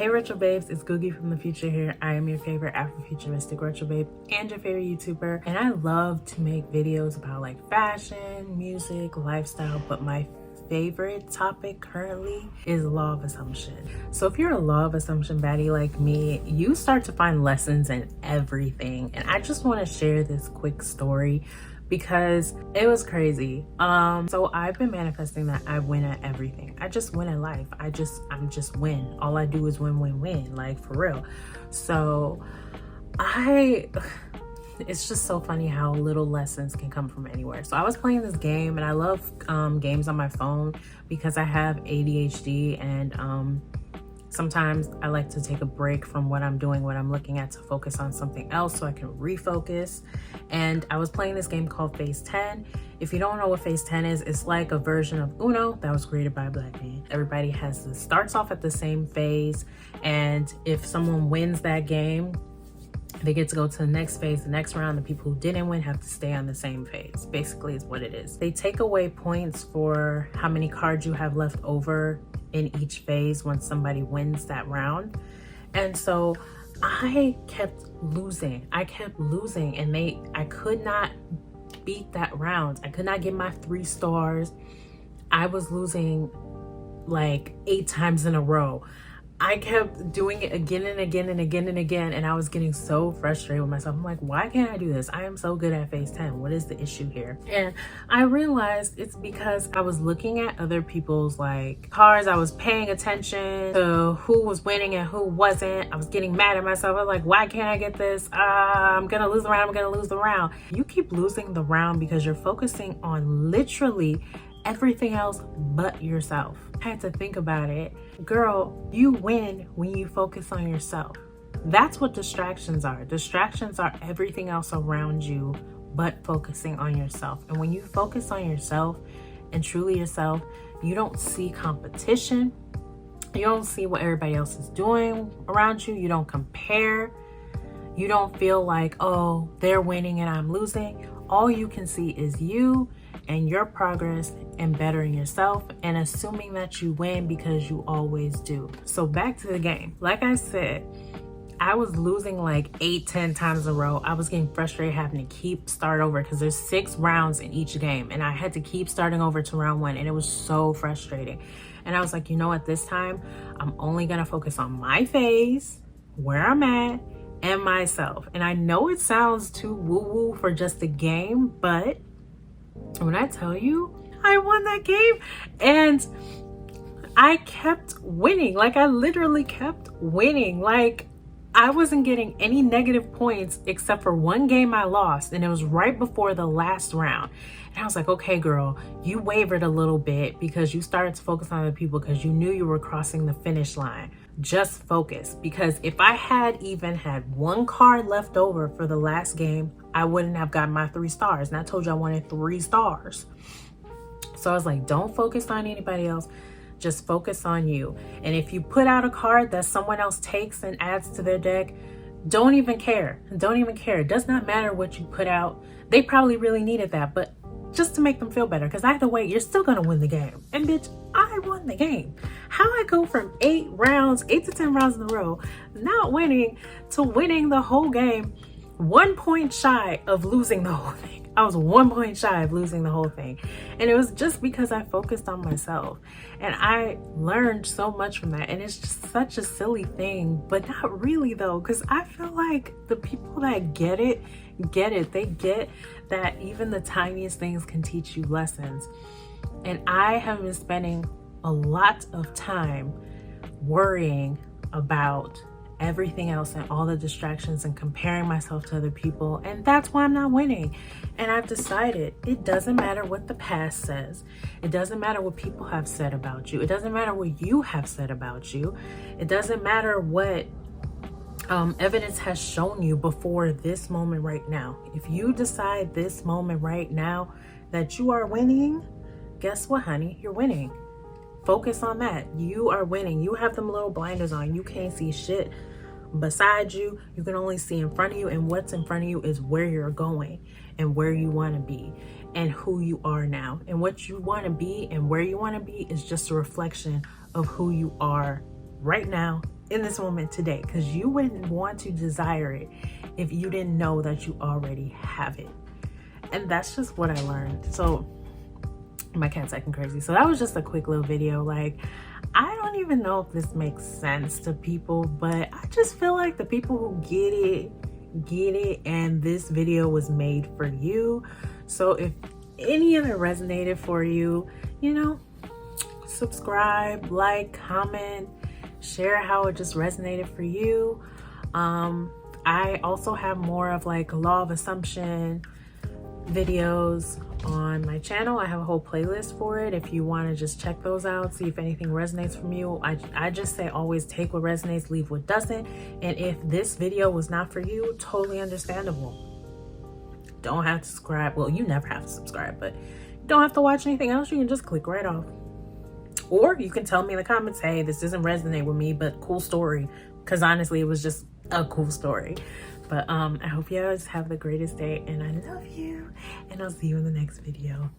Hey retro babes, it's GOOGii from the future here. I am your favorite Afrofuturistic retro babe and your favorite YouTuber, and I love to make videos about like fashion, music, lifestyle, but my favorite topic currently is law of assumption. So if you're a law of assumption baddie like me, you start to find lessons in everything, and I just want to share this quick story because it was crazy. So I've been manifesting that I win at everything. I just win at life. I'm just win. All I do is win, like for real. So it's just so funny how little lessons can come from anywhere. So I was playing this game, and I love games on my phone because I have ADHD, and sometimes I like to take a break from what I'm doing, what I'm looking at, to focus on something else so I can refocus. And I was playing this game called Phase 10. If you don't know what Phase 10 is, it's like a version of Uno that was created by a Black man. Everybody starts off at the same phase, and if someone wins that game, they get to go to the next phase, the next round. The people who didn't win have to stay on the same phase, basically is what it is. They take away points for how many cards you have left over in each phase when somebody wins that round. And so I kept losing, and I could not beat that round. I could not get my 3 stars. I was losing like 8 times in a row. I kept doing it again and again and again and again, and I was getting so frustrated with myself. I'm like, why can't I do this? I am so good at Phase 10. What is the issue here? And I realized it's because I was looking at other people's like cards. I was paying attention to who was winning and who wasn't. I was getting mad at myself. I was like, why can't I get this? I'm gonna lose the round. I'm gonna lose the round. You keep losing the round because you're focusing on literally everything else but yourself. I had to think about it. Girl, you win when you focus on yourself. That's what distractions are. Distractions are everything else around you but focusing on yourself. And when you focus on yourself and truly yourself, you don't see competition. You don't see what everybody else is doing around you. You don't compare. You don't feel like, oh, they're winning and I'm losing. All you can see is you and your progress and bettering yourself and assuming that you win because you always do. So back to the game. Like I said, I was losing like 8-10 times in a row. I was getting frustrated having to keep start over because there's 6 rounds in each game, and I had to keep starting over to round 1, and it was so frustrating. And I was like, you know what, this time I'm only gonna focus on my phase, where I'm at, and myself. And I know it sounds too woo-woo for just a game, but when I tell you I won that game, and I kept winning, like I literally kept winning. Like I wasn't getting any negative points except for one game I lost, and it was right before the last round. And I was like, okay, girl, you wavered a little bit because you started to focus on other people because you knew you were crossing the finish line. Just focus, because if I had even had 1 card left over for the last game, I wouldn't have gotten my 3 stars. And I told you I wanted 3 stars. So I was like, don't focus on anybody else. Just focus on you. And if you put out a card that someone else takes and adds to their deck, don't even care. Don't even care. It does not matter what you put out. They probably really needed that, but just to make them feel better, because either way, you're still gonna win the game. And bitch, I won the game. How I go from 8 to 10 rounds in a row, not winning, to winning the whole game, 1 point shy of losing the whole thing. I was 1 point shy of losing the whole thing. And it was just because I focused on myself. And I learned so much from that. And it's just such a silly thing, but not really though, because I feel like the people that get it. They get that even the tiniest things can teach you lessons. And I have been spending a lot of time worrying about everything else and all the distractions and comparing myself to other people, and that's why I'm not winning. And I've decided it doesn't matter what the past says. It doesn't matter what people have said about you. It doesn't matter what you have said about you. It doesn't matter what evidence has shown you before this moment right now. If you decide this moment right now that you are winning, guess what, honey? You're winning. Focus on that. You are winning. You have them little blinders on. You can't see shit beside you. You can only see in front of you, and what's in front of you is where you're going and where you want to be and who you are now. And what you want to be and where you want to be is just a reflection of who you are right now in this moment today, because you wouldn't want to desire it if you didn't know that you already have it. And that's just what I learned. So my cat's acting crazy. So that was just a quick little video. Like, I don't even know if this makes sense to people, but I just feel like the people who get it, and this video was made for you. So if any of it resonated for you, you know, subscribe, like, comment, share how it just resonated for you. I also have more of like law of assumption videos on my channel. I have a whole playlist for it if you want to just check those out, see if anything resonates from you. I just say always take what resonates, leave what doesn't. And if this video was not for you, totally understandable. Don't have to subscribe. Well, you never have to subscribe, but you don't have to watch anything else. You can just click right off. Or you can tell me in the comments, hey, this doesn't resonate with me, but cool story. Because honestly, it was just a cool story. But I hope you guys have the greatest day, and I love you, and I'll see you in the next video.